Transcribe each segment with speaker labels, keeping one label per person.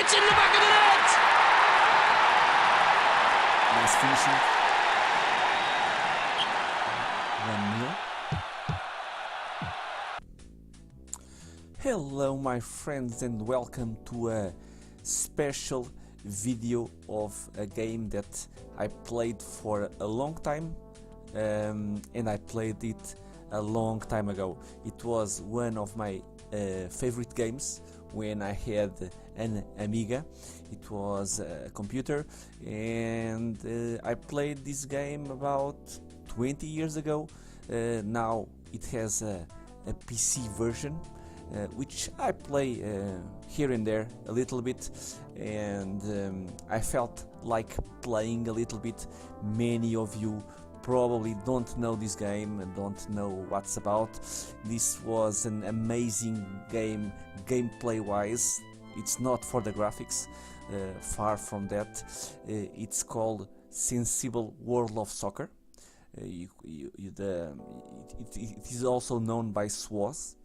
Speaker 1: It's in the back of the net!
Speaker 2: Nice finishing. 1-0. Hello my friends and welcome to a special video of a game that I played for a long time and I played it a long time ago. It was one of my favorite games when I had an Amiga. It was a computer and I played this game about 20 years ago. Now it has a PC version which I play here and there a little bit, and I felt like playing a little bit. Many of you probably don't know this game and don't know what's about. This was an amazing game, gameplay wise. It's not for the graphics, far from that. It's called Sensible World of Soccer. It is also known by SWOS,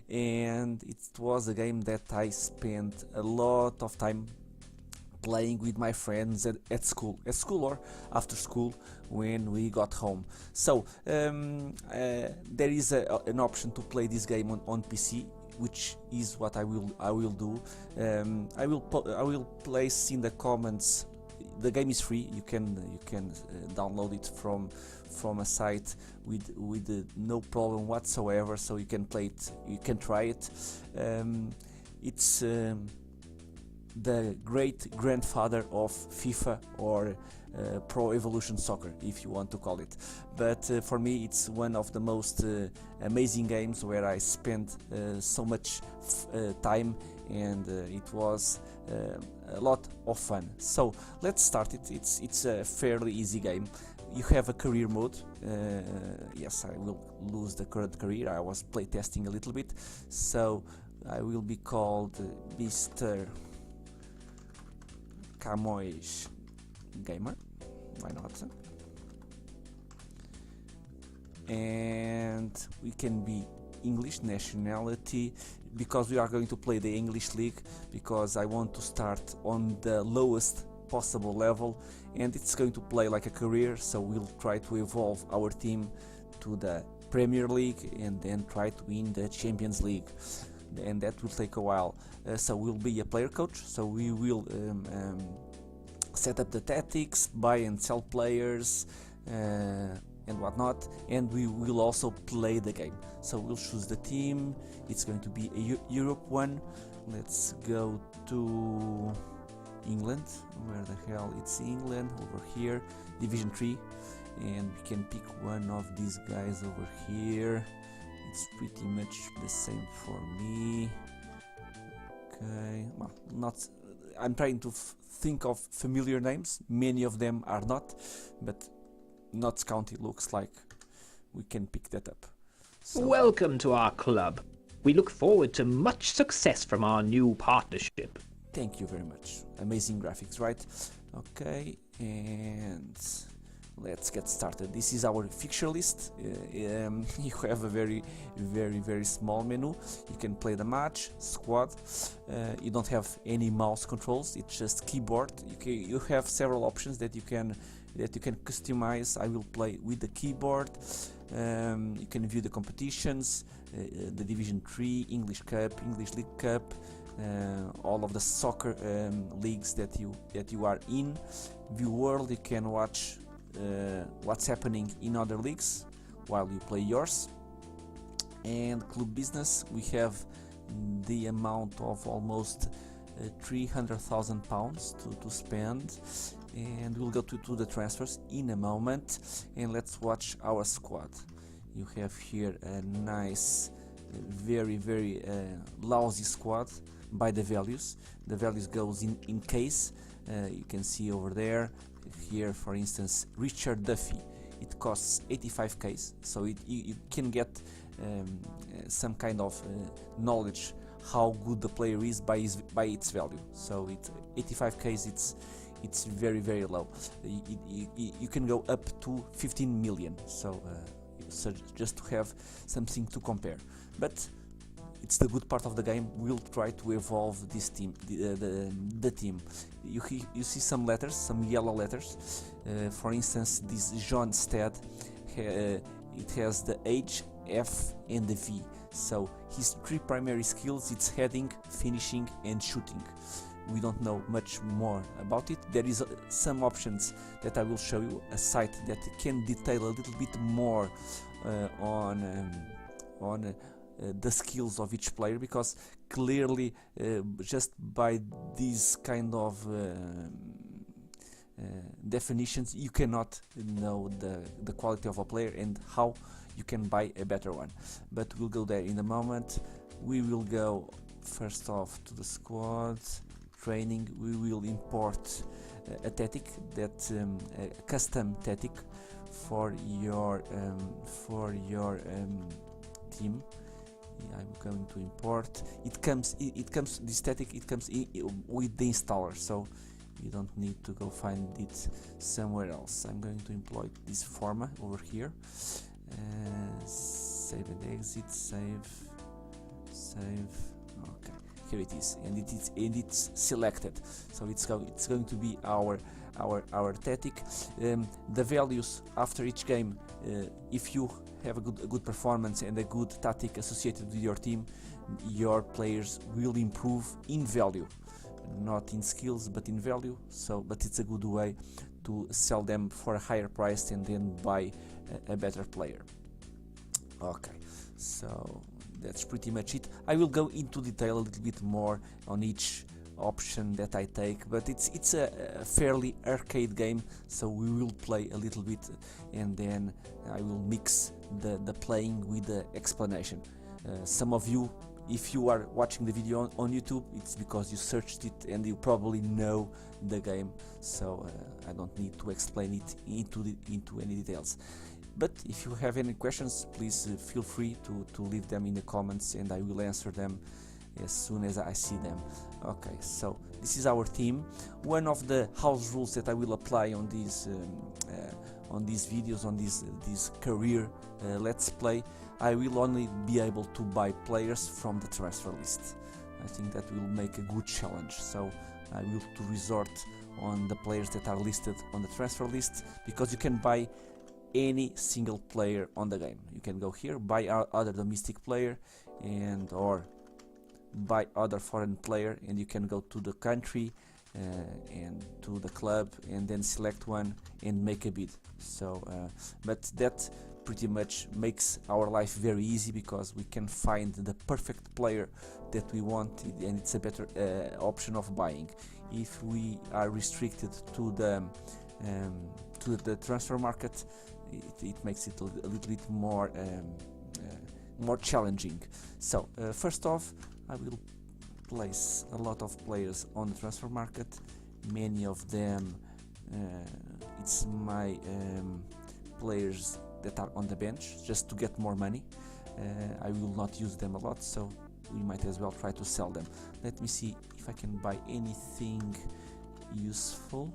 Speaker 2: and it was a game that I spent a lot of time playing with my friends at school or after school when we got home. So there is an option to play this game on PC, which is what I will do. I will place in the comments. The game is free. You can download it from a site with no problem whatsoever. So you can play it. You can try it. It's the great grandfather of FIFA or Pro Evolution Soccer, if you want to call it. But for me, it's one of the most amazing games where I spent so much time, and it was a lot of fun. So let's start it. It's a fairly easy game. You have a career mode. Yes, I will lose the current career. I was playtesting a little bit, so I will be called Mr. Camões Gamer. Why not? And we can be English nationality, because we are going to play the English League, because I want to start on the lowest possible level, and it's going to play like a career. So we'll try to evolve our team to the Premier League and then try to win the Champions League, and that will take a while. So we'll be a player coach, so we will set up the tactics, buy and sell players and whatnot, and we will also play the game. So we'll choose the team. It's going to be a Europe one. Let's go to England. Where the hell? It's England, over here, Division 3, and we can pick one of these guys over here. It's pretty much the same for me. Okay, well, not. I'm trying to think of familiar names. Many of them are not, but Notts County looks like we can pick that up. So,
Speaker 1: Welcome to our club. We look forward to much success from our new partnership.
Speaker 2: thank you very much. Amazing graphics, right? Okay, and let's get started. This is our fixture list. You have a very small menu. You can play the match, squad. You don't have any mouse controls. It's just keyboard. You have several options that you can customize. I will play with the keyboard. You can view the competitions, the Division 3, English Cup, English League Cup, all of the soccer leagues that you are in. View world. You can watch what's happening in other leagues while you play yours. And club business, we have the amount of almost £300,000 to spend, and we'll go to the transfers in a moment. And let's watch our squad. You have here a nice, very lousy squad by the values. The values goes in case. You can see over there. Here, for instance, Richard Duffy, it costs 85k, so you can get some kind of knowledge how good the player is by its value. So 85k, it's very low. You can go up to 15 million, so just to have something to compare. But it's the good part of the game. We'll try to evolve this team, the team. You see some letters, some yellow letters. For instance, this John Stead, it has the H, F and the V. So his three primary skills, it's heading, finishing and shooting. We don't know much more about it. There is some options that I will show you, a site that can detail a little bit more on the skills of each player, because clearly just by these kind of definitions you cannot know the quality of a player and how you can buy a better one. But we'll go there in a moment. We will go first off to the squad training. We will import a tactic, that a custom tactic for your team. I'm going to import. It comes this static. It comes with the installer, so you don't need to go find it somewhere else. I'm going to employ this format over here. Save and exit. Save. Okay, here it is, and it's selected. So it's going to be our tactic. The values after each game, if you have a good performance and a good tactic associated with your team, your players will improve in value, not in skills but in value. So, but it's a good way to sell them for a higher price and then buy a better player. Okay, so that's pretty much it. I will go into detail a little bit more on each option that I take, but it's a fairly arcade game, so we will play a little bit and then I will mix the playing with the explanation. Some of you, if you are watching the video on YouTube, it's because you searched it and you probably know the game, so I don't need to explain it into any details. But if you have any questions, please feel free to leave them in the comments and I will answer them as soon as I see them. Okay, so this is our team. One of the house rules that I will apply on these videos, on this career let's play, I will only be able to buy players from the transfer list. I think that will make a good challenge, so I will to resort on the players that are listed on the transfer list, because you can buy any single player on the game. You can go here, buy other domestic player, and or buy other foreign player, and you can go to the country and to the club and then select one and make a bid. So but that pretty much makes our life very easy, because we can find the perfect player that we want, and it's a better option of buying. If we are restricted to the transfer market, it makes it a little bit more challenging. So first off, I will place a lot of players on the transfer market. Many of them it's my players that are on the bench, just to get more money. I will not use them a lot, so we might as well try to sell them. Let me see if I can buy anything useful,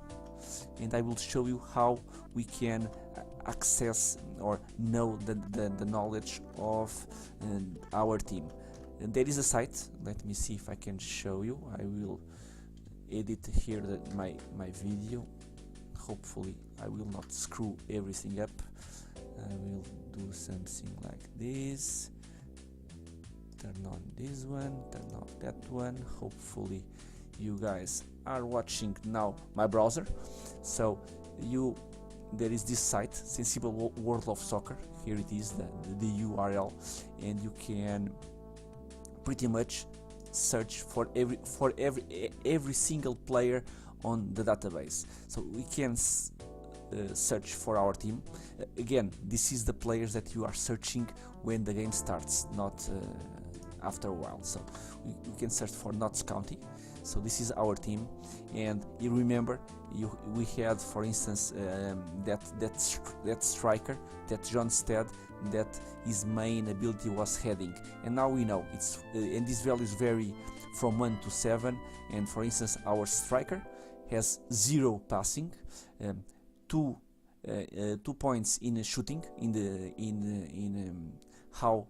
Speaker 2: and I will show you how we can access or know the knowledge of our team. And there is a site. Let me see if I can show you. I will edit here my video. Hopefully I will not screw everything up. I will do something like this. Turn on this one, turn off that one. Hopefully you guys are watching now my browser. So there is this site, Sensible World of Soccer. Here it is, the URL, and you can pretty much search for every single player on the database. So we can search for our team. Again, this is the players that you are searching when the game starts, not after a while. So we can search for Notts County. So this is our team, and you remember we had, for instance, that striker, that John Stead, that his main ability was heading, and now we know it's and these values vary from 1 to 7. And for instance, our striker has 0 passing, 2 points in shooting, in how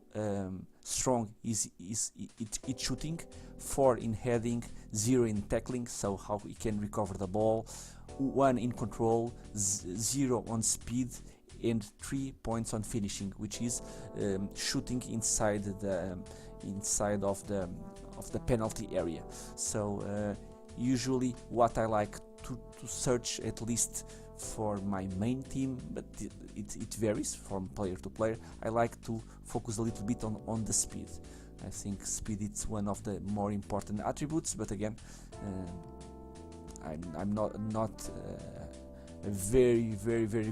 Speaker 2: strong is it shooting, 4 in heading, 0 in tackling, so how he can recover the ball, 1 in control, 0 on speed, and 3 points on finishing, which is shooting inside of the penalty area. So usually what I like to search, at least for my main team, but it varies from player to player, I like to focus a little bit on the speed. I think speed is one of the more important attributes, but again, I'm not a very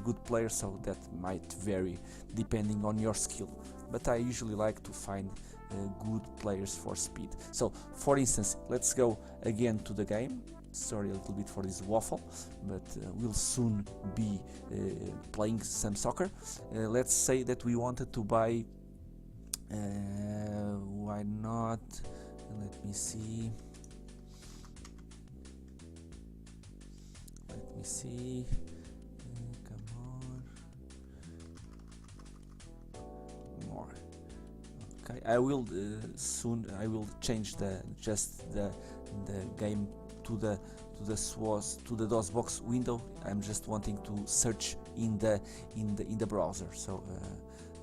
Speaker 2: good player, so that might vary depending on your skill, but I usually like to find good players for speed. So for instance, let's go again to the game. Sorry a little bit for this waffle, but we'll soon be playing some soccer. Let's say that we wanted to buy, why not, let me see, come on, more. Okay, I will soon, I will change the game to the SWOS, to the DOS box window. I'm just wanting to search in the browser. So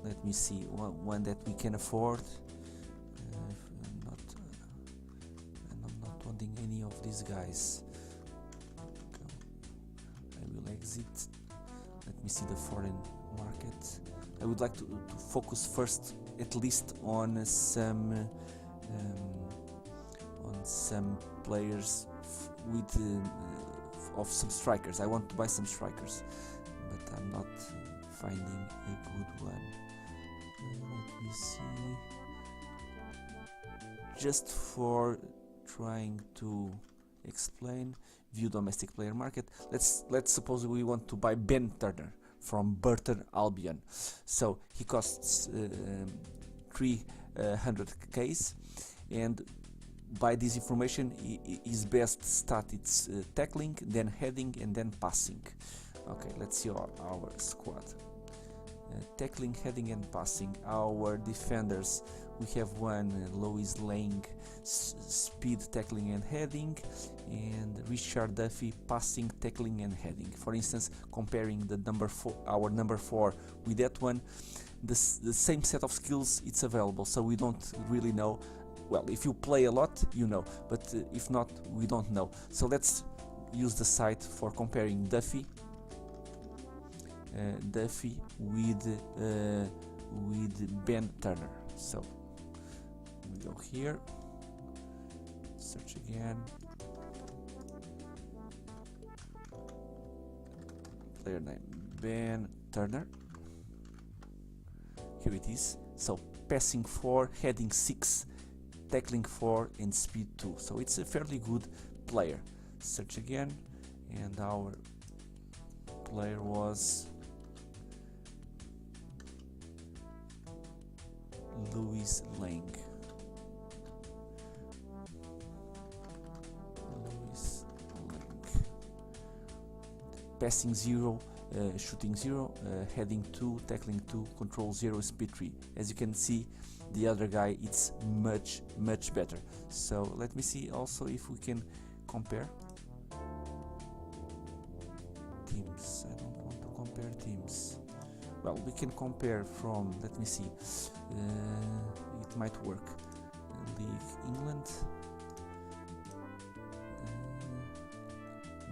Speaker 2: let me see one that we can afford. I'm not wanting any of these guys. I will exit. Let me see the foreign market. I would like to focus first, at least on some players with of some strikers. I want to buy some strikers, but I'm not finding a good one. Let me see. Just for trying to explain, view domestic player market. Let's suppose we want to buy Ben Turner from Burton Albion. So he costs 300 Ks, and by this information, his best stat is tackling, then heading, and then passing. Okay, let's see our squad. Tackling, heading, and passing. Our defenders, we have one Lois Lang, speed, tackling, and heading, and Richard Duffy, passing, tackling, and heading. For instance, comparing the our number 4 with that one, the same set of skills, it's available, so we don't really know. Well, if you play a lot, you know, but if not, we don't know. So let's use the site for comparing Duffy with Ben Turner. So we go here, search again, player name Ben Turner. Here it is. So passing 4, heading 6, tackling 4, and speed 2. So it's a fairly good player. Search again, and our player was Louis Lang. Passing 0, shooting 0, heading 2, tackling 2, control 0, speed 3. As you can see, the other guy, it's much better. So let me see also if we can compare teams. I don't want to compare teams. Well, we can compare from, let me see, it might work. League England,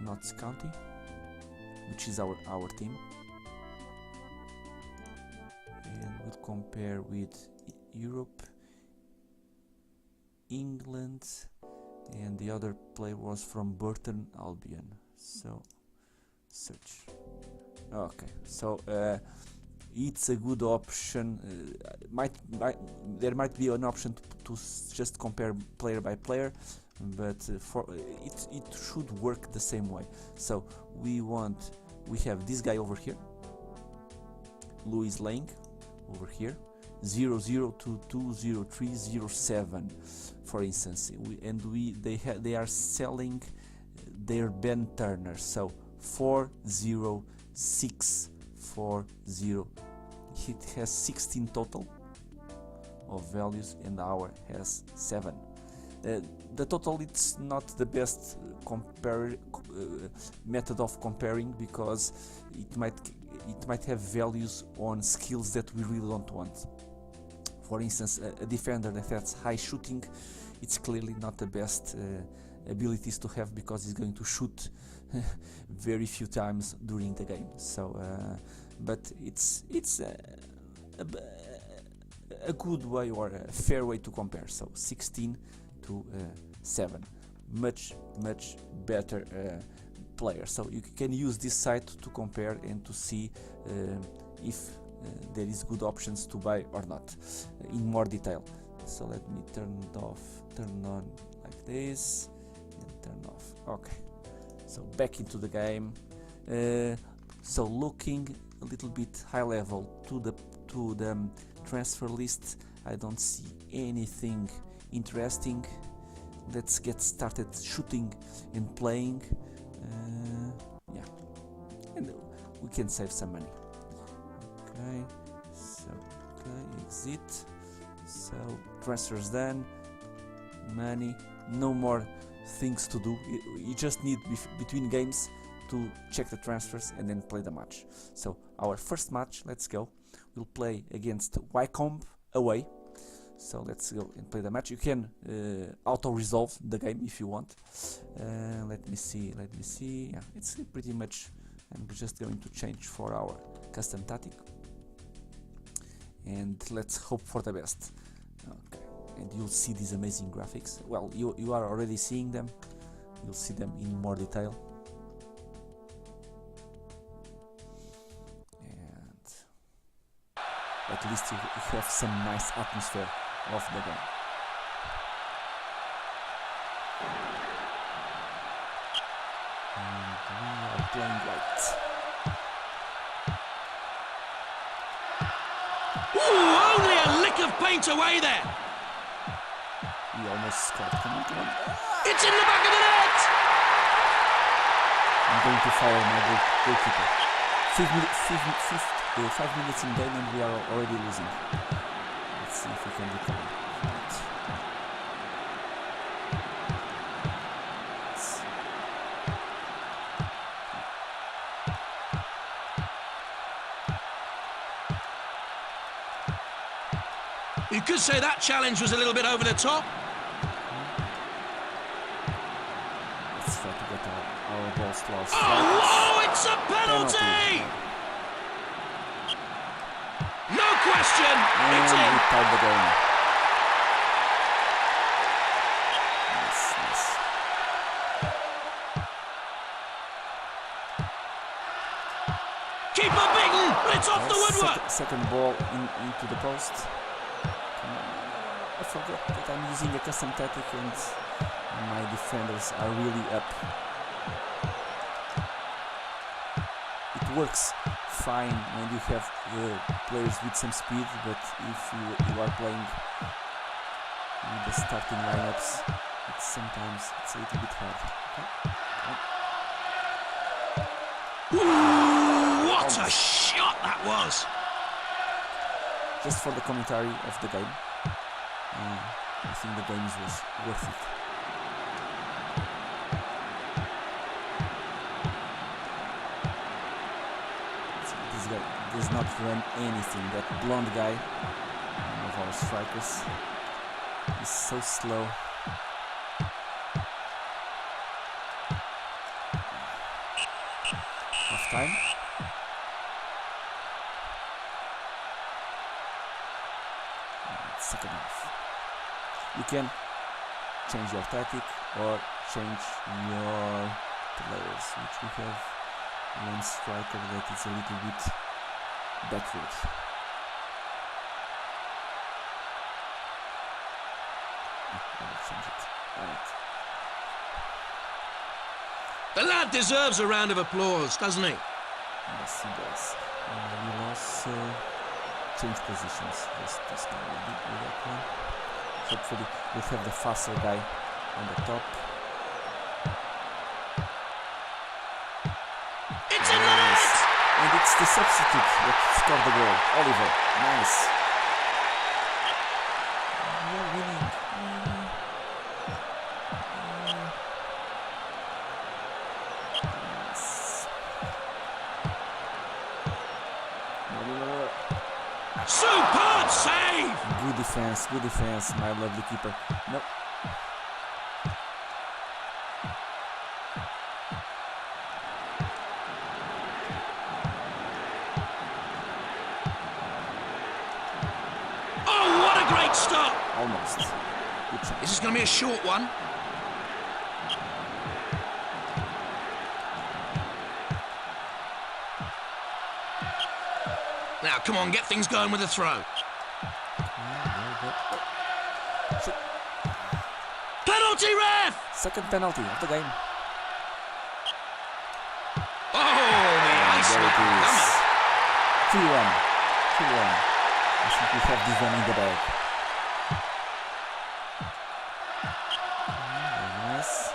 Speaker 2: Notts County, which is our team, and we'll compare with Europe, England, and the other player was from Burton Albion. So search. Okay, so it's a good option. There might be an option to just compare player by player, but for it should work the same way. So we have this guy over here, Louis Lang, over here, 00220307, for instance, they are selling their Ben Turner, so 40640. It has 16 total, of values and our has 7. The total, it's not the best method of comparing, because it might have values on skills that we really don't want. For instance, a defender that has high shooting, it's clearly not the best abilities to have, because he's going to shoot very few times during the game. So, but it's a good way, or a fair way to compare. So 16 to 7, much better player. So you can use this site to compare and to see if there is good options to buy or not in more detail. So let me turn it off, turn on like this, and turn off. Okay, so back into the game. So looking a little bit high level to the transfer list, I don't see anything interesting. Let's get started shooting and playing. Yeah, and we can save some money. Okay, so exit. So transfers done, money, no more things to do. You just need between games to check the transfers and then play the match. So our first match, let's go. We'll play against Wycombe away. So let's go and play the match. You can auto-resolve the game if you want. Let me see. Yeah, it's pretty much. I'm just going to change for our custom tactic. And let's hope for the best. Okay, and you'll see these amazing graphics. Well, you are already seeing them. You'll see them in more detail. And at least you have some nice atmosphere of the game. And we are playing right.
Speaker 3: Ooh, only a lick of paint away there.
Speaker 2: We almost scored. Come on.
Speaker 3: It's in the back of the net.
Speaker 2: I'm going to fire my goalkeeper. 5 minutes in game and we are already losing. Let's see if we can recover. Right.
Speaker 3: You could say that challenge was a little bit over the top.
Speaker 2: Let's try to get our balls to our strikers.
Speaker 3: Oh, it's a penalty! No question, it's
Speaker 2: And
Speaker 3: in.
Speaker 2: we tied the game. Yes.
Speaker 3: Keeper beaten, but it's off the woodwork.
Speaker 2: Second ball into the post. I forgot that I'm using a custom tactic and my defenders are really up. It works fine when you have players with some speed, but if you are playing with the starting lineups, sometimes it's a little bit hard. Okay.
Speaker 3: Ooh, what a shot that was!
Speaker 2: Just for the commentary of the game, I think the game was worth it. So this guy does not run anything. That blonde guy, one of our strikers, is so slow. Half time. Second half. You can change your tactic or change your players, which we have one striker that is a little bit backward. I will change it. Alright.
Speaker 3: The lad deserves a round of applause, doesn't he?
Speaker 2: Yes, he does. We'll also change positions. This guy will be with that one. Hopefully we'll have the faster guy on the top.
Speaker 3: It's in the net!
Speaker 2: And it's the substitute that scored the goal. Oliver, nice. defense, my lovely keeper. Nope.
Speaker 3: Oh, what a great stop!
Speaker 2: Almost. Good try.
Speaker 3: This is going to be a short one. Now, come on, get things going with the throw. Penalty, ref!
Speaker 2: Second penalty of the game.
Speaker 3: Oh, the ice
Speaker 2: There it
Speaker 3: coming.
Speaker 2: is. 2-1. 2-1. I think we have this one in the bag. Nice.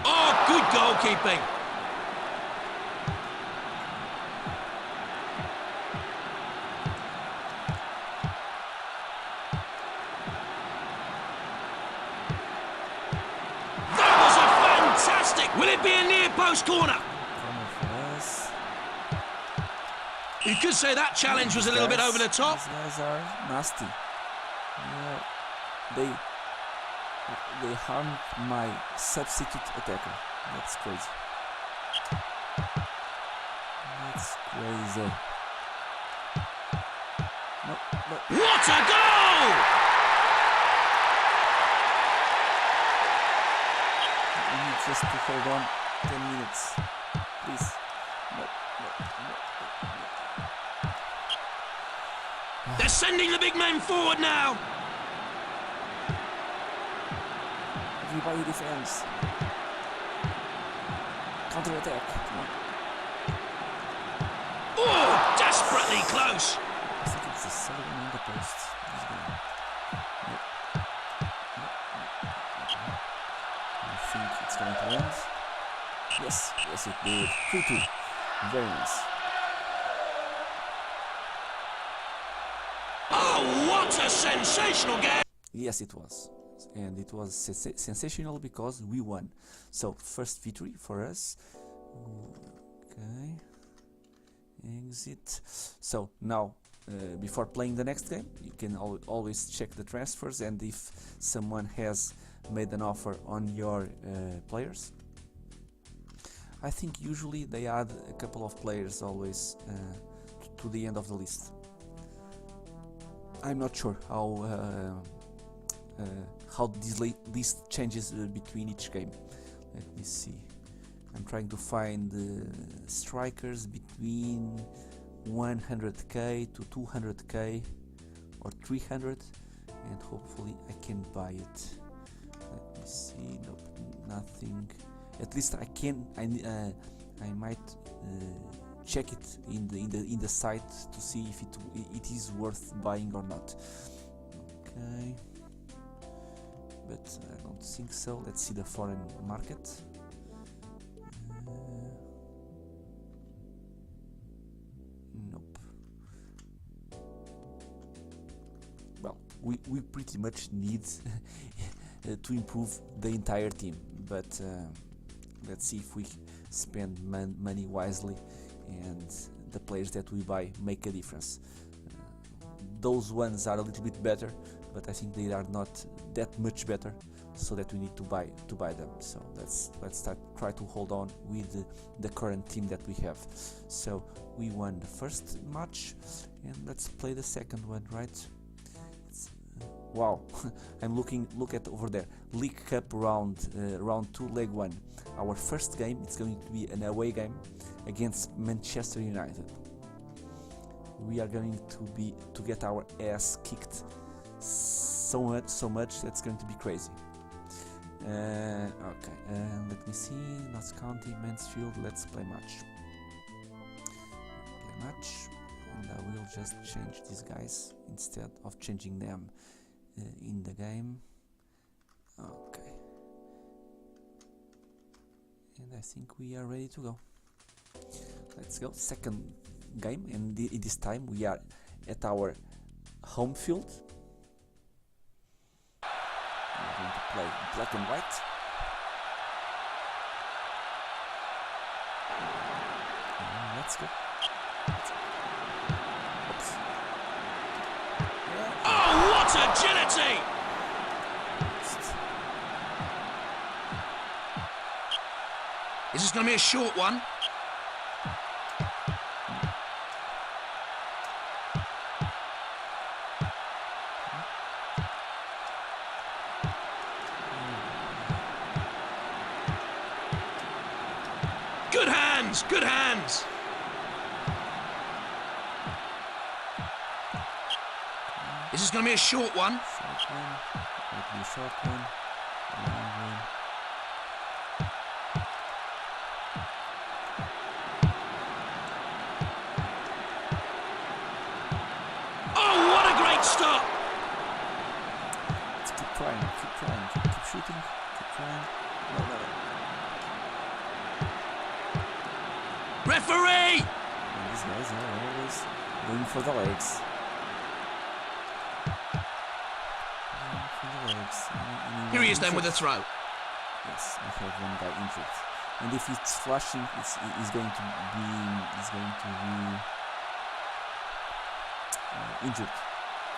Speaker 3: Oh, good goalkeeping. That was a fantastic. Will it be a near post corner?
Speaker 2: Corner for us.
Speaker 3: You could say that challenge was a little bit over the top.
Speaker 2: These guys are nasty. Yeah, they harmed my substitute attacker. That's crazy. That's crazy. No, no.
Speaker 3: What a goal!
Speaker 2: We need just to hold on 10 minutes. Please. No, no, no, no.
Speaker 3: They're sending the big men forward now.
Speaker 2: Everybody defends. Counter attack. Come on.
Speaker 3: Oh, desperately close.
Speaker 2: I think it's the second on the post. This game. Nope. I think it's going to end. Yes, yes it did. 3-2. Very nice.
Speaker 3: Oh, what a sensational game.
Speaker 2: Yes, it was. And it was sensational because we won. So, first victory for us. Okay. Exit. So, now, before playing the next game, you can always check the transfers and if someone has made an offer on your players. I think usually they add a couple of players always to the end of the list. I'm not sure how this list changes between each game. Let me see. I'm trying to find strikers between 100k to 200k or 300, and hopefully I can buy it. Let me see. Nope, nothing. At least I can. I might check it in the site to see if it is worth buying or not. Okay. But I don't think so. Let's see the foreign market. Nope. Well, we pretty much need to improve the entire team, but let's see if we spend money wisely and the players that we buy make a difference. Those ones are a little bit better, but I think they are not that much better, so that we need to buy them. So let's try to hold on with the current team that we have. So we won the first match, and let's play the second one, right? Wow, look at over there. League Cup round 2, leg 1. Our first game, it's going to be an away game against Manchester United. We are going to get our ass kicked so much that's going to be crazy. Okay, let me see. Notts County, Mansfield. Let's play match. And I will just change these guys instead of changing them in the game. Okay, and I think we are ready to go. Let's go. Second game, and this time we are at our home field. We're going to play black and white. Let's go. Oops.
Speaker 3: Oh, what agility! This is going to be a short one. Good hands, good hands. This is going to be a short one.
Speaker 2: Short one. Might be a short one. Long one.
Speaker 3: Oh, what a great stop!
Speaker 2: Let's keep trying, keep shooting, keep trying. No.
Speaker 3: Referee!
Speaker 2: And these guys are always going for the legs. Going for the legs.
Speaker 3: Here he is then with a throw.
Speaker 2: Yes, I have one guy injured. And if it's flashing, he's going to be injured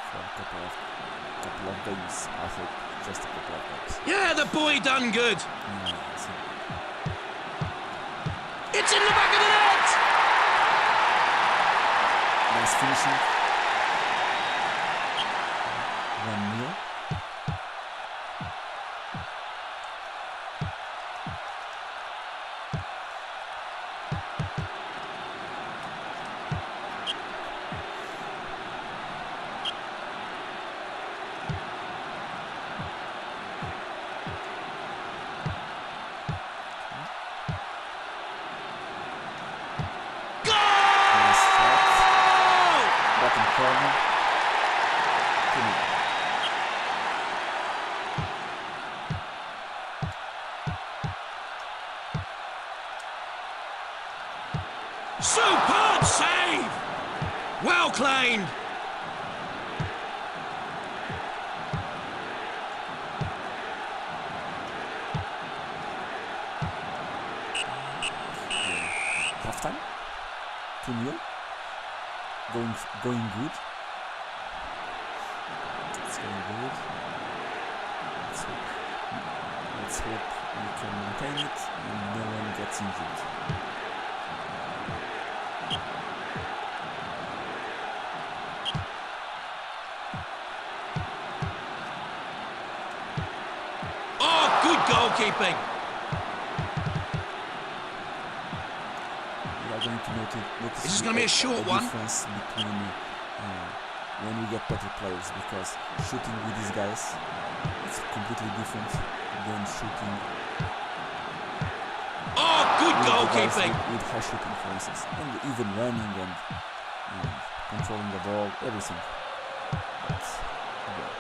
Speaker 2: for a couple of games. I hope just a couple of games.
Speaker 3: Yeah, the boy done good.
Speaker 2: Yeah, so
Speaker 3: It's in the back of the net!
Speaker 2: nice finishing. 1-0. Nice shot. Bottom corner. 2-0.
Speaker 3: Superb save! Well claimed.
Speaker 2: Half time. 2-0. Going good. It's going good. Let's hope we can maintain it and no one gets injured.
Speaker 3: Oh, good goalkeeping.
Speaker 2: We are going to notice
Speaker 3: This is gonna be a short one.
Speaker 2: difference between when we get better players, because shooting with these guys is completely different than shooting
Speaker 3: Oh, good
Speaker 2: with the guys
Speaker 3: goalkeeping.
Speaker 2: with high shooting, for instance, and even running and controlling the ball, everything. But, yeah.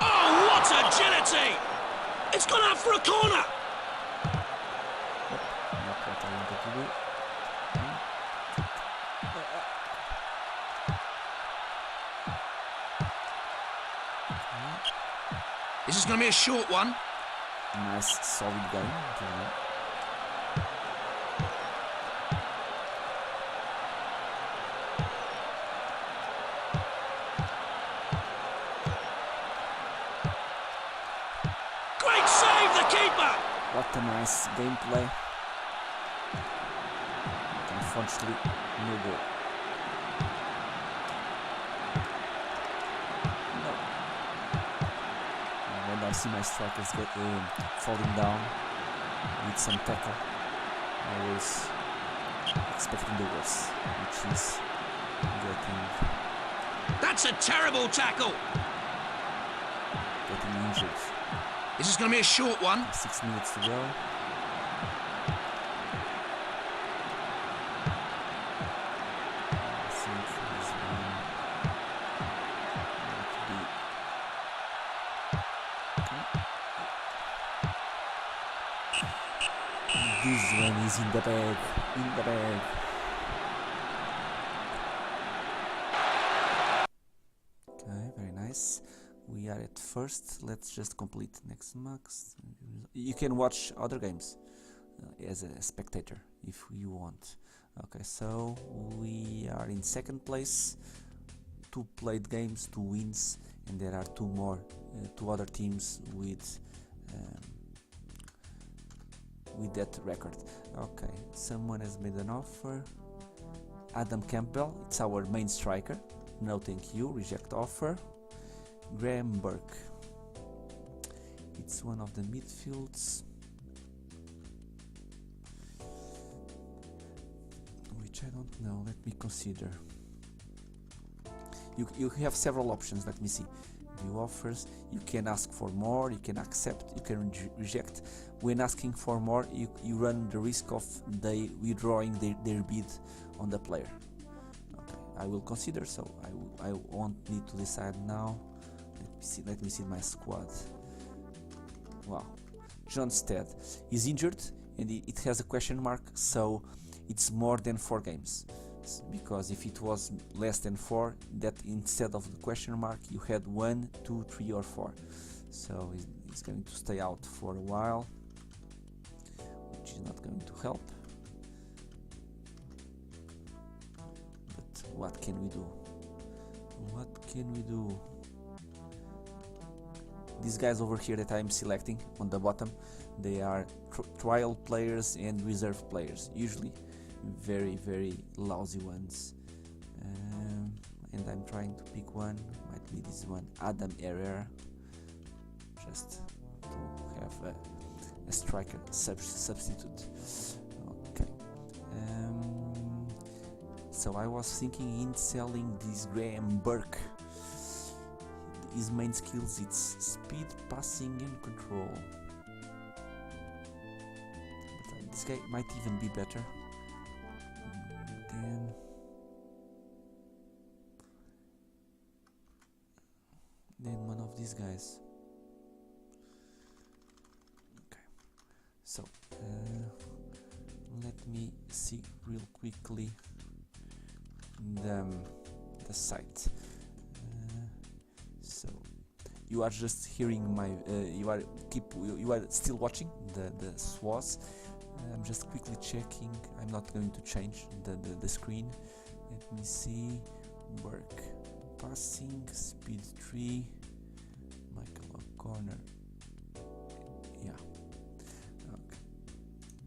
Speaker 3: Oh, what agility! It's gone out for a corner.
Speaker 2: Not what I wanted to do.
Speaker 3: This is going to be a short one.
Speaker 2: Nice, solid game.
Speaker 3: Great save, the keeper.
Speaker 2: What a nice gameplay. Unfortunately, no goal. No. And when I see my strikers get falling down with some tackle, I was expecting the worst, which is getting
Speaker 3: That's a terrible tackle.
Speaker 2: injured.
Speaker 3: This is going to be a short one.
Speaker 2: 6 minutes to go. I think this one might be. This one is in the bag. In the bag. Okay, very nice. We are at first. Let's just complete next max. You can watch other games as a spectator if you want. Okay, so we are in second place, 2 played games, 2 wins, and there are 2 other teams with that record. Okay, someone has made an offer. Adam Campbell, it's our main striker. No thank you, reject offer. Graham Burke, it's one of the midfields, which I don't know. Let me consider. You have several options. Let me see. View offers. You can ask for more, you can accept, you can reject. When asking for more, you run the risk of they withdrawing their bid on the player. Okay, I will consider, so I won't need to decide now. Let me see my squad. Wow, John Stead is injured and it has a question mark, so it's more than 4 games. Because if it was less than 4, that instead of the question mark you had 1, 2, 3 or 4. So he's going to stay out for a while, which is not going to help. But what can we do? What can we do? These guys over here that I'm selecting on the bottom, they are trial players and reserve players, usually very lousy ones, and I'm trying to pick one. Might be this one, Adam Herrera, just to have a striker substitute. Okay, so I was thinking in selling this Graham Burke. His main skills, it's speed, passing and control, but this guy might even be better than one of these guys. Okay, so let me see real quickly the site. So you are just hearing my you are still watching the SWOS. I'm just quickly checking. I'm not going to change the screen. Let me see. Work, passing, speed 3, Michael O'Connor. Yeah. Okay.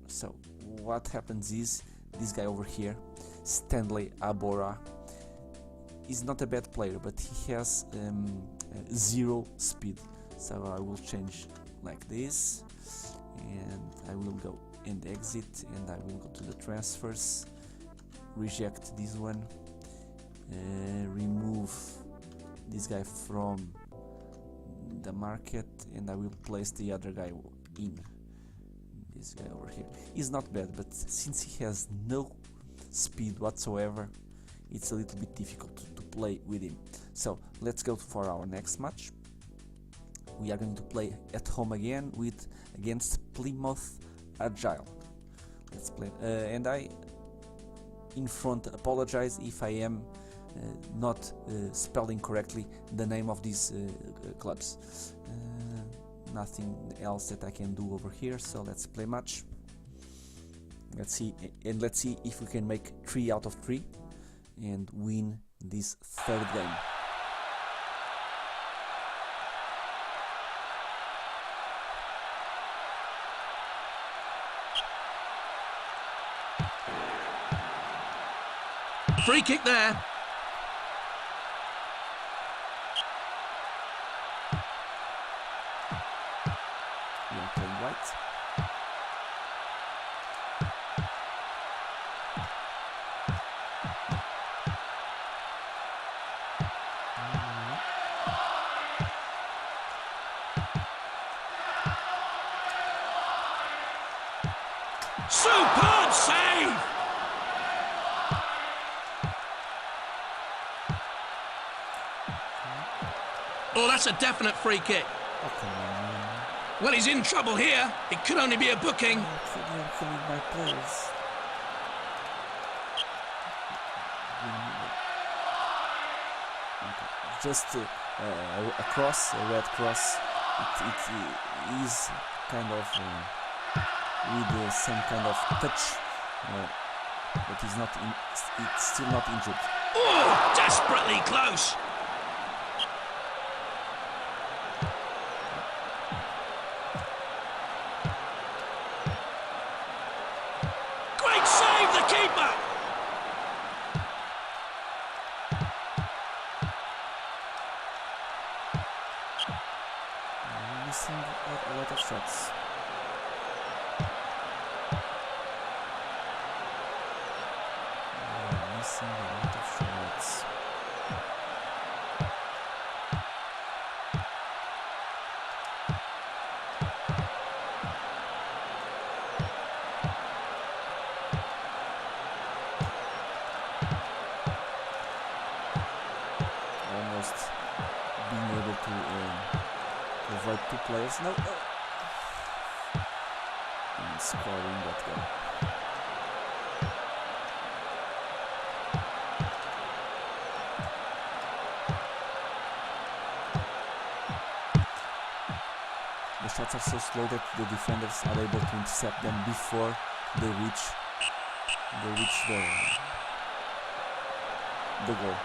Speaker 2: So what happens is this guy over here, Stanley Abora, is not a bad player, but he has 0 speed. So I will change like this, and I will go and exit, and I will go to the transfers, reject this one, remove this guy from the market, and I will place the other guy in. This guy over here is not bad, but since he has no speed whatsoever, it's a little bit difficult to play with him. So let's go for our next match. We are going to play at home again against Plymouth Argyle. Let's play, and I in front apologize if I am not spelling correctly the name of these clubs. Nothing else that I can do over here, so let's play match. Let's see if we can make 3 out of 3 and win this 3rd game.
Speaker 3: Free kick there.
Speaker 2: We are playing right.
Speaker 3: Superb save! Oh, that's a definite free kick. Well, he's in trouble here. It could only be a booking.
Speaker 2: My players. Just a cross, a red cross. It is kind of with some kind of touch, but it's still not injured.
Speaker 3: Oh, desperately close. Great save, the keeper.
Speaker 2: Missing a lot of shots. Missing a lot of shots. Almost being able to avoid two players. No, no. And scoring that goal. The shots are so slow that the defenders are able to intercept them before they reach the goal.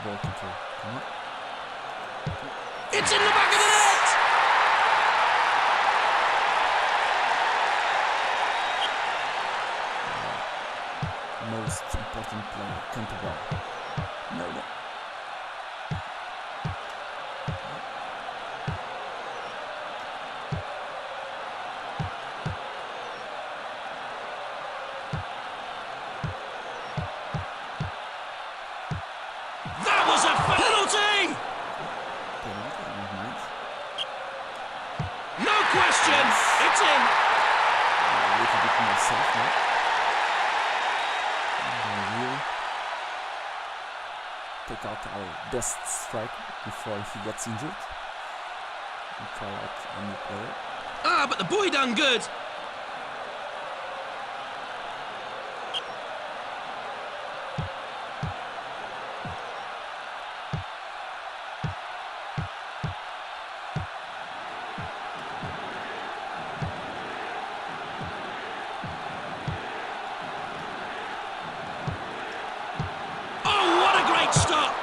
Speaker 2: Ball control. Come on.
Speaker 3: It's in the back of the net!
Speaker 2: Most important player, counter ball. No, no.
Speaker 3: That was a penalty! No question, it's in.
Speaker 2: A little bit more safe now. We'll take out our best striker before he gets injured. And try out a new player.
Speaker 3: Ah, but the boy done good. Stop!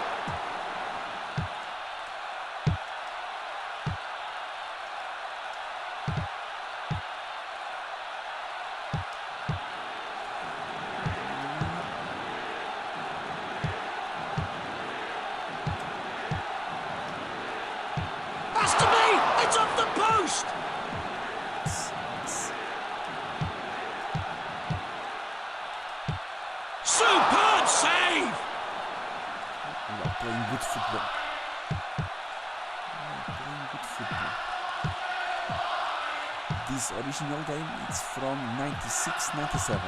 Speaker 3: Has to be! It's off the post! Superb save!
Speaker 2: We are playing good football. This original game is from 96-97,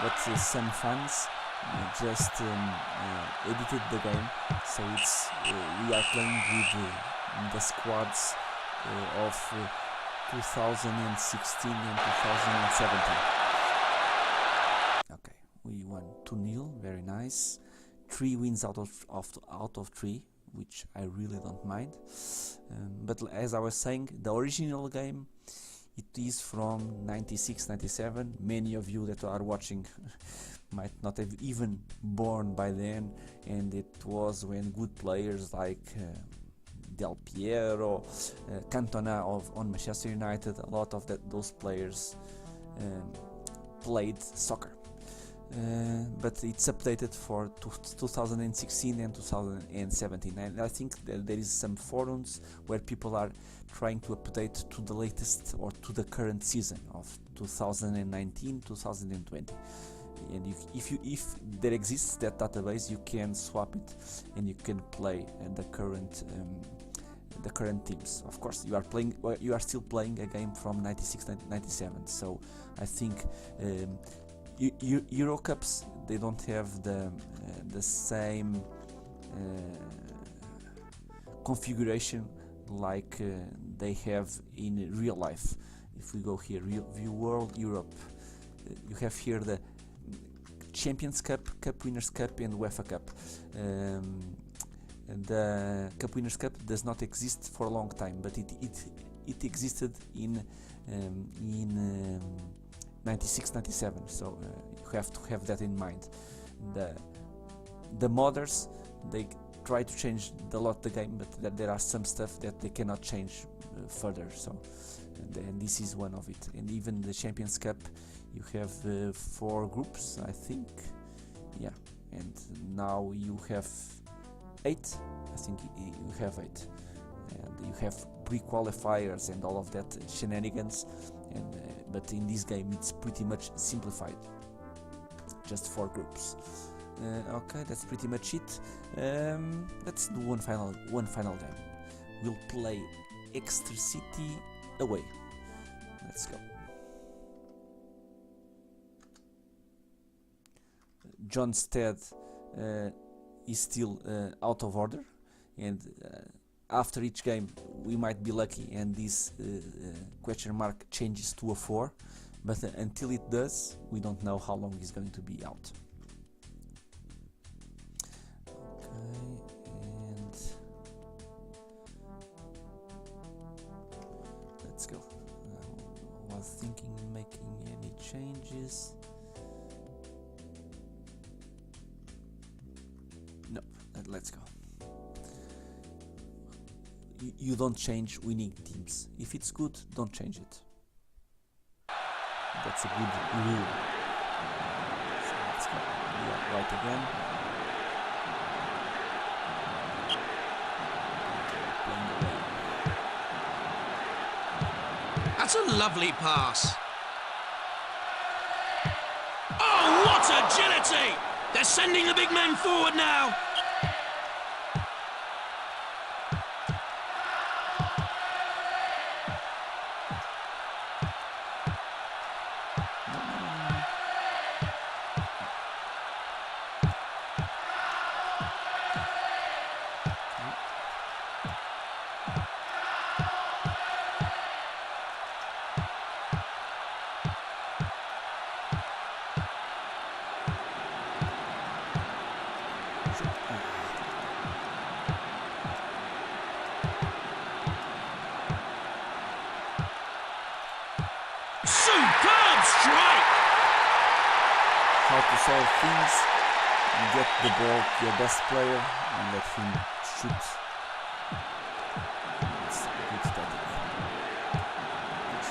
Speaker 2: but some fans just edited the game, so it's we are playing with the squads of 2016 and 2017. Okay, we won 2-0, very nice. 3 wins out of 3, which I really don't mind. But as I was saying, the original game, it is from 96-97. Many of you that are watching might not have even born by then, and it was when good players like Del Piero, Cantona on Manchester United, a lot of those players played soccer. But it's updated for 2016 and 2017, and I think that there is some forums where people are trying to update to the latest or to the current season of 2019-2020. And if there exists that database, you can swap it and you can play the current teams. Of course, you are still playing a game from 96-97. So I think Euro Cups, they don't have the same configuration like they have in real life. If we go here, View World Europe, you have here the Champions Cup, Cup Winners' Cup, and UEFA Cup. The Cup Winners' Cup does not exist for a long time, but it existed in 96-97. So you have to have that in mind. The modders, they try to change a lot the game, but there are some stuff that they cannot change further. So and this is one of it. And even the Champions Cup, you have 4 groups, I think. Yeah, and now you have 8. I think you have 8, and you have pre-qualifiers and all of that shenanigans. And but in this game, it's pretty much simplified. Just 4 groups. Okay, that's pretty much it. Let's do one final game. We'll play Exeter City away. Let's go. John Stead is still out of order, and after each game we might be lucky and this question mark changes to a 4, but until it does, we don't know how long he's going to be out. And let's go. I was thinking of making any changes. No, let's go. You don't change winning teams. If it's good, don't change it. That's a good rule. So let's go. Yeah, right again.
Speaker 3: That's a lovely pass. Oh, what agility! They're sending the big men forward now. Superb strike!
Speaker 2: How to solve things: you get the ball to your best player and let him shoot. It's a good tactic.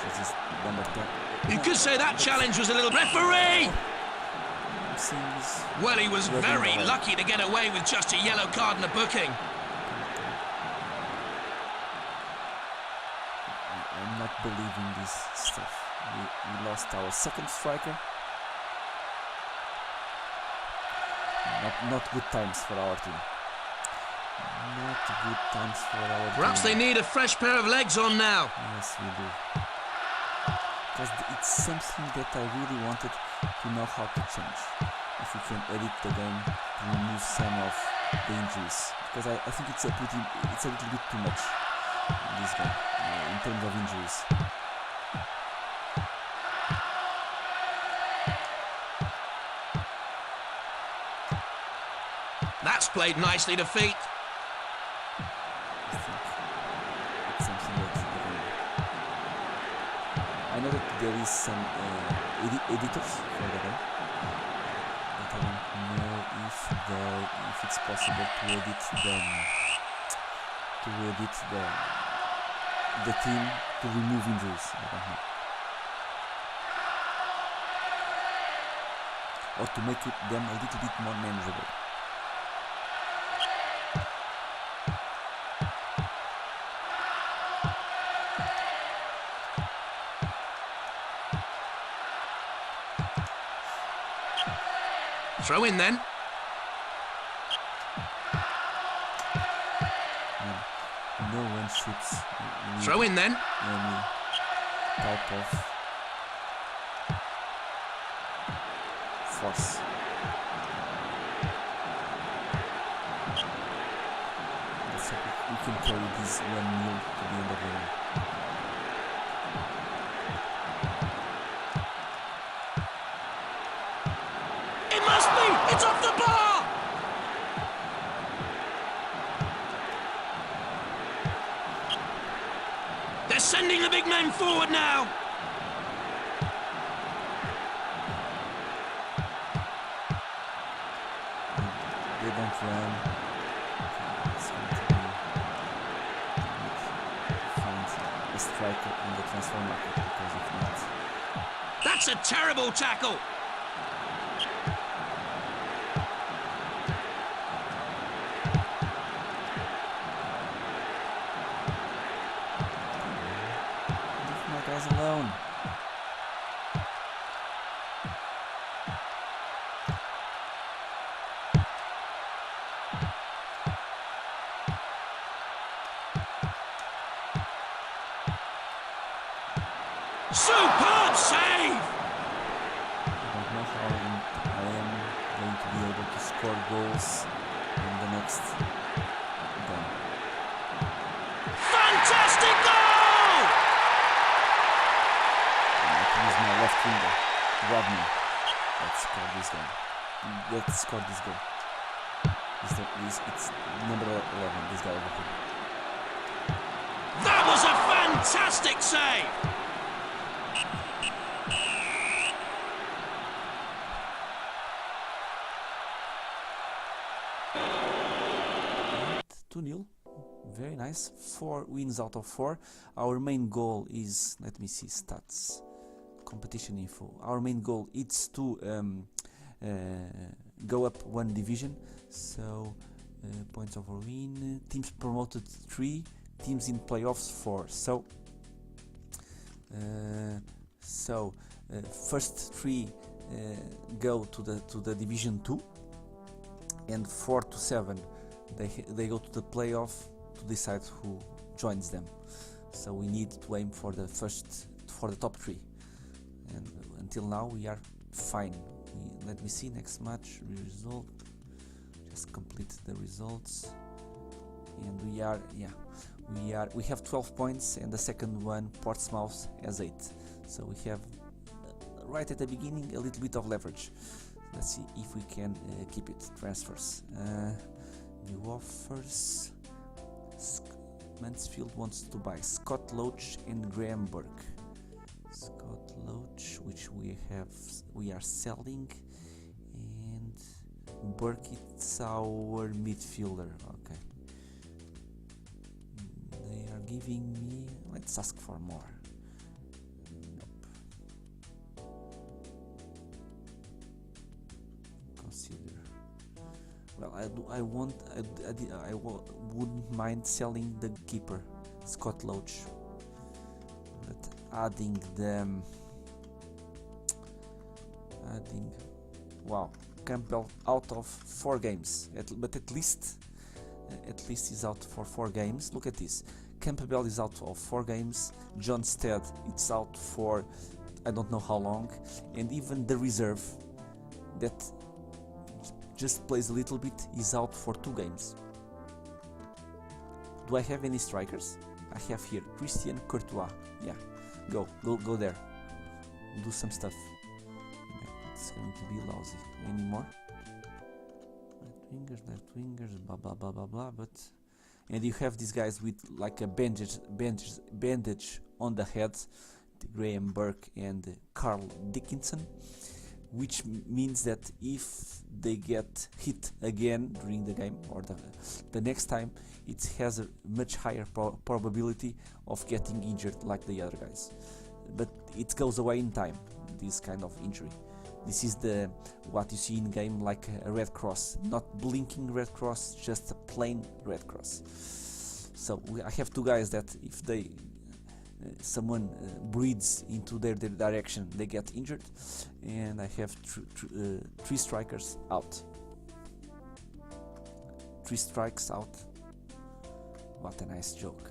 Speaker 2: This is number 10.
Speaker 3: You could say that challenge was a little referee!
Speaker 2: Seems
Speaker 3: Well, he was very lucky to get away with just a yellow card and a booking.
Speaker 2: I'm not believing this stuff. We lost our second striker. Not good times for our team. Not good times for our team.
Speaker 3: Perhaps they need a fresh pair of legs on now.
Speaker 2: Yes, we do. Because it's something that I really wanted to know how to change. If we can edit the game to remove some of the injuries. Because I think it's a little bit too much in this game in terms of injuries.
Speaker 3: That's played nicely to feet.
Speaker 2: I think it's something that I know that there is some editors for the game, but I don't know if it's possible to edit the team to remove injuries. I don't know. Or to make them a little bit more manageable.
Speaker 3: Throw in then.
Speaker 2: No one shoots.
Speaker 3: Throw in then.
Speaker 2: Any type of force. That's a good we can carry this 1-0 to the end of the game.
Speaker 3: It must be! It's off the bar! They're sending the big men forward now.
Speaker 2: They don't run. It's going to be find a striker in the transfer market, because if not,
Speaker 3: That's a terrible tackle.
Speaker 2: leave my guys alone.
Speaker 3: Superb save!
Speaker 2: I don't know how I am going to be able to score goals in the next game.
Speaker 3: Fantastic goal!
Speaker 2: I can use my left winger, Rodney. Let's score this game. Let's score this goal. It's number 11, this guy over here.
Speaker 3: That was a fantastic save!
Speaker 2: 2-0, very nice. 4 wins out of 4. Our main goal is, let me see, stats, competition info. Our main goal is to go up 1 division. So points over win, teams promoted 3, teams in playoffs 4. So first 3 go to the division 2, and 4 to 7 they go to the playoff to decide who joins them. So we need to aim for the top 3, and until now we are fine. Let me see, next match result, just complete the results, and we have 12 points, and the second one, Portsmouth, has 8. So we have right at the beginning a little bit of leverage. Let's see if we can keep it. Transfers, new offers. Mansfield wants to buy Scott Loach and Graham Burke. Scott Loach, which we are selling, and Burke, it's our midfielder. Okay, they are giving me, let's ask for more. Nope. Consider. Well, I wouldn't mind selling the keeper, Scott Loach, but adding wow, Campbell out of 4 games, but at least he's out for 4 games. Look at this, Campbell is out of 4 games, John Stead it's out for I don't know how long, and even the reserve that just plays a little bit is out for 2 games. Do I have any strikers? I have here Christian Courtois. Yeah, go there, do some stuff. It's going to be lousy. Any more? Left wingers, blah blah blah blah blah. But and you have these guys with like a bandage on the head, Graham Burke and Carl Dickinson, which means that if they get hit again during the game or the next time, it has a much higher probability of getting injured like the other guys. But it goes away in time, this kind of injury. This is what you see in game, like a red cross, not blinking red cross, just a plain red cross. So I have 2 guys that if someone breathes into their direction, they get injured, and I have 3 strikers out. 3 strikes out. What a nice joke.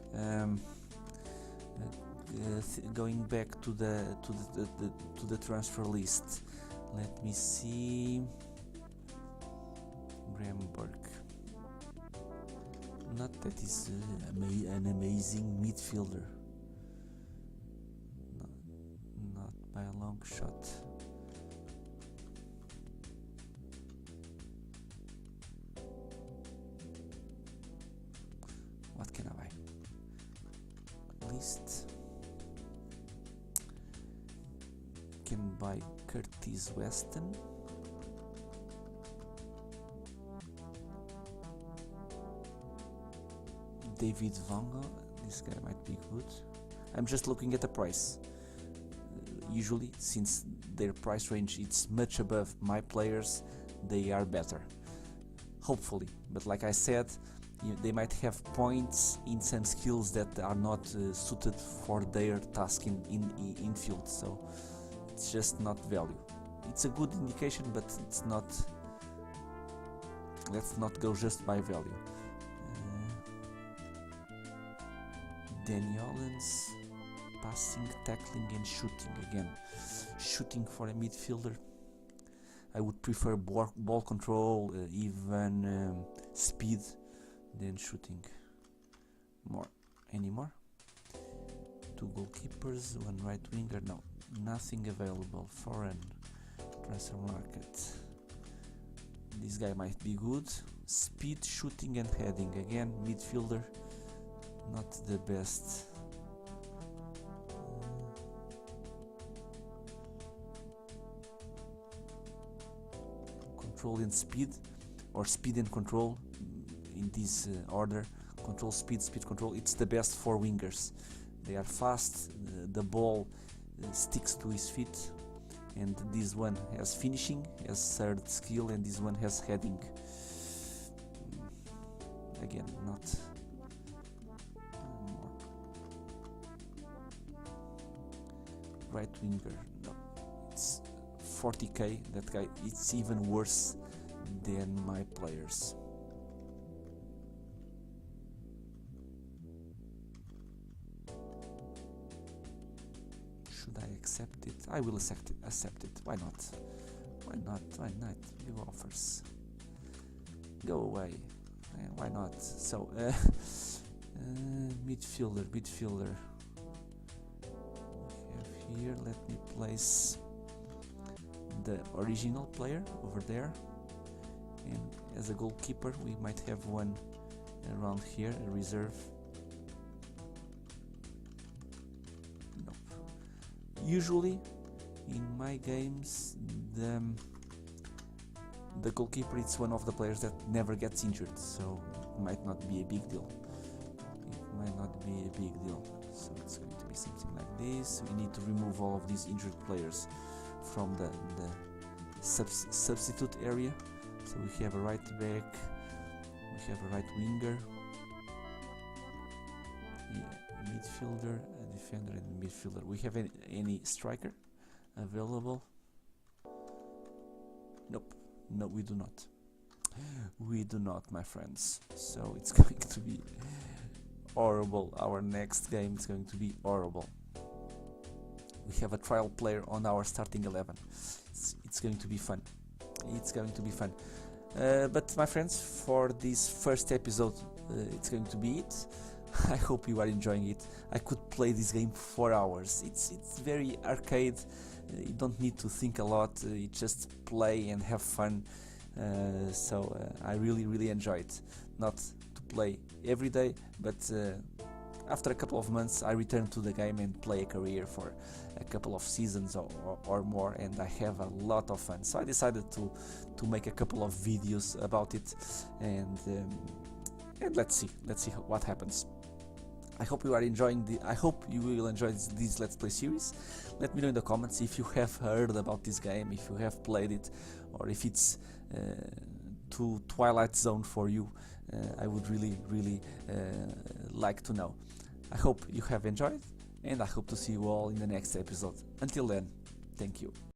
Speaker 2: Going back to the transfer list. Let me see. Graham Burke. not. That is an amazing midfielder. Not by a long shot. What can I buy? List. Can buy Curtis Weston. David Vango. This guy might be good. I'm just looking at the price. Usually, since their price range is much above my players, they are better. Hopefully, but like I said, they might have points in some skills that are not suited for their task in field. So it's just not value. It's a good indication, but it's not. Let's not go just by value. Danny Hollins, passing, tackling and shooting. Again, shooting for a midfielder. I would prefer ball control, even speed, than shooting. Any more? 2 goalkeepers, 1 right winger. No, nothing available. Foreign transfer market. This guy might be good. Speed, shooting and heading. Again, midfielder. Not the best. Control and speed, or speed and control in this order. Control, speed, speed, control. It's the best for wingers. They are fast, the ball sticks to his feet, and this one has finishing, has third skill, and this one has heading. Again, not more. Right winger, no, it's 40k. That guy, it's even worse than my players. Should I accept it? I will accept it. Why not? Why not? Why not? New offers. Go away. Why not? So, midfielder. We have here. Let me place the original player over there, and as a goalkeeper, we might have one around here, a reserve. Usually in my games the goalkeeper is one of the players that never gets injured, so it might not be a big deal. So it's going to be something like this. We need to remove all of these injured players from the substitute area. So we have a right back, we have a right winger, midfielder, a defender and a midfielder. We have any striker available? Nope. No, we do not. We do not, my friends. So it's going to be horrible. Our next game is going to be horrible. We have a trial player on our starting 11. It's going to be fun. It's going to be fun. But my friends, for this first episode, it's going to be it. I hope you are enjoying it. I could play this game for hours. It's very arcade. You don't need to think a lot. You just play and have fun. So I really enjoy it. Not to play every day, but after a couple of months I return to the game and play a career for a couple of seasons or more, and I have a lot of fun. So I decided to make a couple of videos about it, and let's see what happens. I hope you are enjoying I hope you will enjoy this Let's Play series. Let me know in the comments if you have heard about this game, if you have played it, or if it's too Twilight Zone for you. I would really like to know. I hope you have enjoyed, and I hope to see you all in the next episode. Until then, thank you.